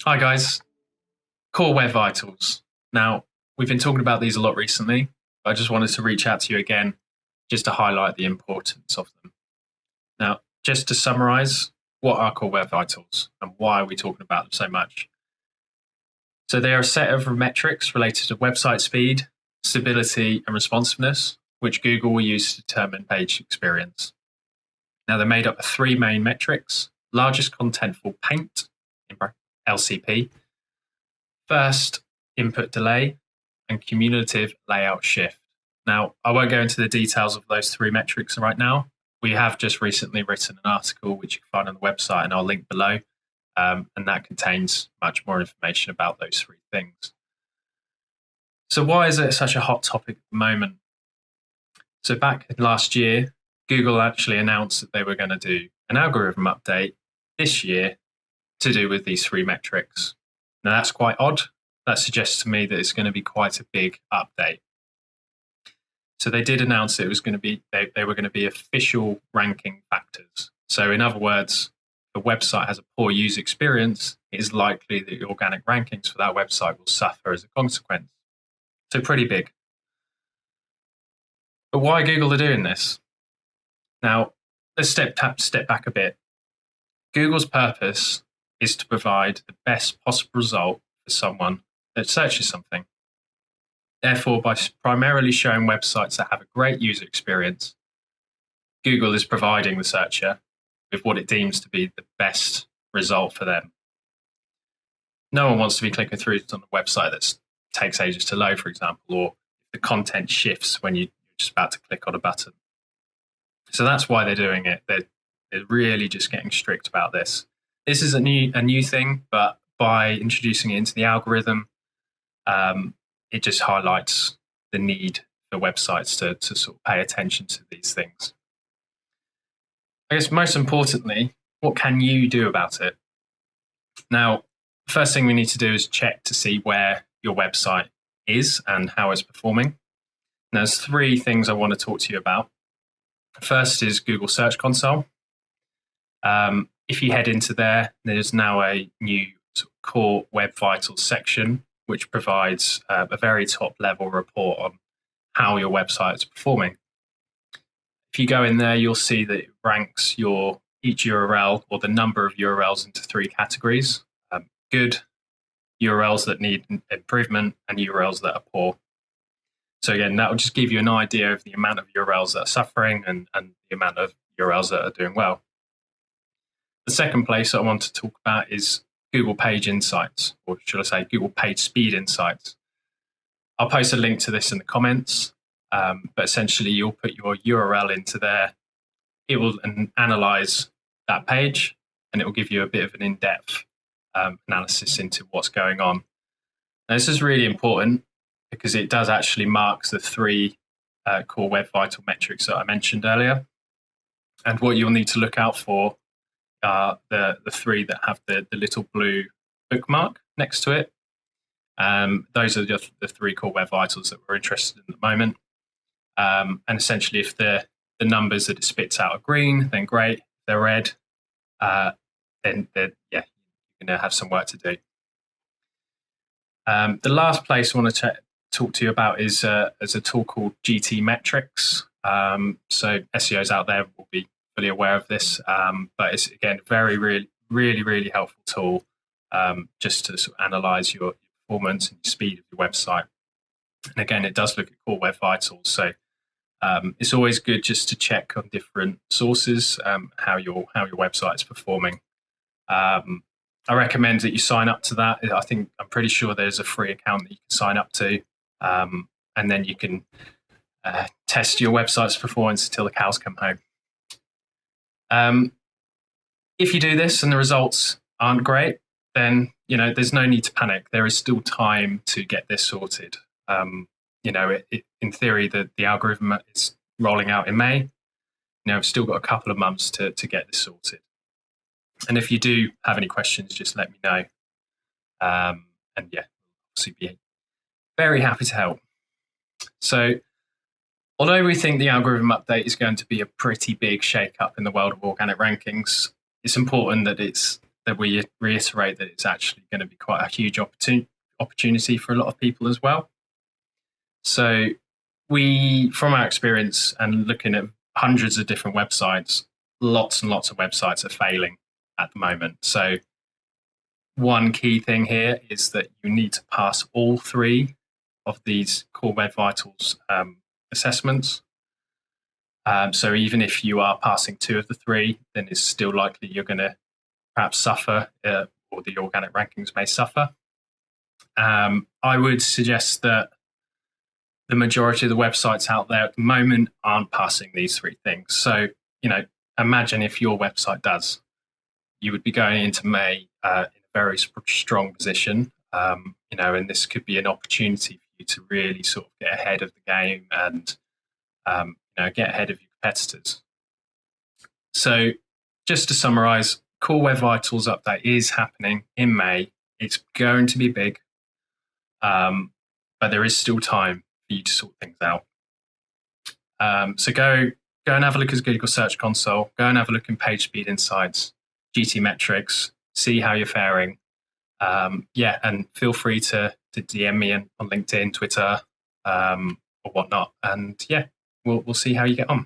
Hi guys, Core Web Vitals. Now, we've been talking about these a lot recently. I just wanted to reach out to you again just to highlight the importance of them. Now, just to summarize, what are Core Web Vitals and why are we talking about them so much? So they are a set of metrics related to website speed, stability, and responsiveness, which Google will use to determine page experience. Now, they're made up of three main metrics: largest contentful paint, LCP, first input delay, and cumulative layout shift. Now, I won't go into the details of those three metrics right now. We have just recently written an article which you can find on the website, and I'll link below, and that contains much more information about those three things. So why is it such a hot topic at the moment? So back in last year, Google actually announced that they were going to do an algorithm update this year to do with these three metrics. Now that's quite odd. That suggests to me that it's going to be quite a big update. So they did announce it was going to be, they were going to be official ranking factors. So in other words, if a website has a poor user experience, it is likely that the organic rankings for that website will suffer as a consequence. So pretty big. But why Google are doing this? Now, let's step back a bit. Google's purpose is to provide the best possible result for someone that searches something. Therefore, by primarily showing websites that have a great user experience, Google is providing the searcher with what it deems to be the best result for them. No one wants to be clicking through on a website that takes ages to load, for example, or the content shifts when you're just about to click on a button. So that's why they're doing it. They're really just getting strict about this. This is a new thing, but by introducing it into the algorithm, it just highlights the need for websites to sort of pay attention to these things. I guess most importantly, what can you do about it? Now, the first thing we need to do is check to see where your website is and how it's performing. And there's three things I want to talk to you about. First is Google Search Console. If you head into there, there's now a new sort of Core Web Vitals section, which provides a very top level report on how your website is performing. If you go in there, you'll see that it ranks each URL or the number of URLs into three categories: good, URLs that need improvement, and URLs that are poor. So again, that will just give you an idea of the amount of URLs that are suffering and the amount of URLs that are doing well. The second place I want to talk about is Google Page Insights, or should I say Google Page Speed Insights. I'll post a link to this in the comments, but essentially you'll put your URL into there. It will analyze that page, and it will give you a bit of an in-depth analysis into what's going on. Now, this is really important because it does actually mark the three Core Web Vital metrics that I mentioned earlier. And what you'll need to look out for are the three that have the little blue bookmark next to it. Those are the three Core Web Vitals that we're interested in at the moment. And essentially, if the numbers that it spits out are green, then great. If they're red, then you're going to have some work to do. The last place I want to talk to you about is a tool called GTmetrix. So SEOs out there will be fully aware of this, but it's again really helpful tool just to sort of analyze your performance and speed of your website. And again, it does look at Core Web Vitals, so it's always good just to check on different sources how your website is performing. I recommend that you sign up to that. I'm pretty sure there's a free account that you can sign up to, and then you can test your website's performance until the cows come home. If you do this and the results aren't great, then there's no need to panic. There is still time to get this sorted. In theory, the algorithm is rolling out in May. We've still got a couple of months to get this sorted. And if you do have any questions, just let me know. Obviously be very happy to help. So, although we think the algorithm update is going to be a pretty big shake-up in the world of organic rankings, it's important that it's that we reiterate that it's actually going to be quite a huge opportunity for a lot of people as well. So we, from our experience and looking at hundreds of different websites, lots and lots of websites are failing at the moment. So one key thing here is that you need to pass all 3 of these Core Web Vitals assessments. So even if you are passing 2 of the 3, then it's still likely you're going to perhaps suffer, or the organic rankings may suffer. I would suggest that the majority of the websites out there at the moment aren't passing these 3 things. So, imagine if your website does, you would be going into May in a very strong position, and this could be an opportunity for you to really sort of get ahead of the game and, get ahead of your competitors. So just to summarize, Core Web Vitals update is happening in May. It's going to be big, but there is still time for you to sort things out. So go and have a look at Google Search Console. Go and have a look in PageSpeed Insights, GTmetrix, see how you're faring. And feel free to DM me on LinkedIn, Twitter, or whatnot. And we'll see how you get on.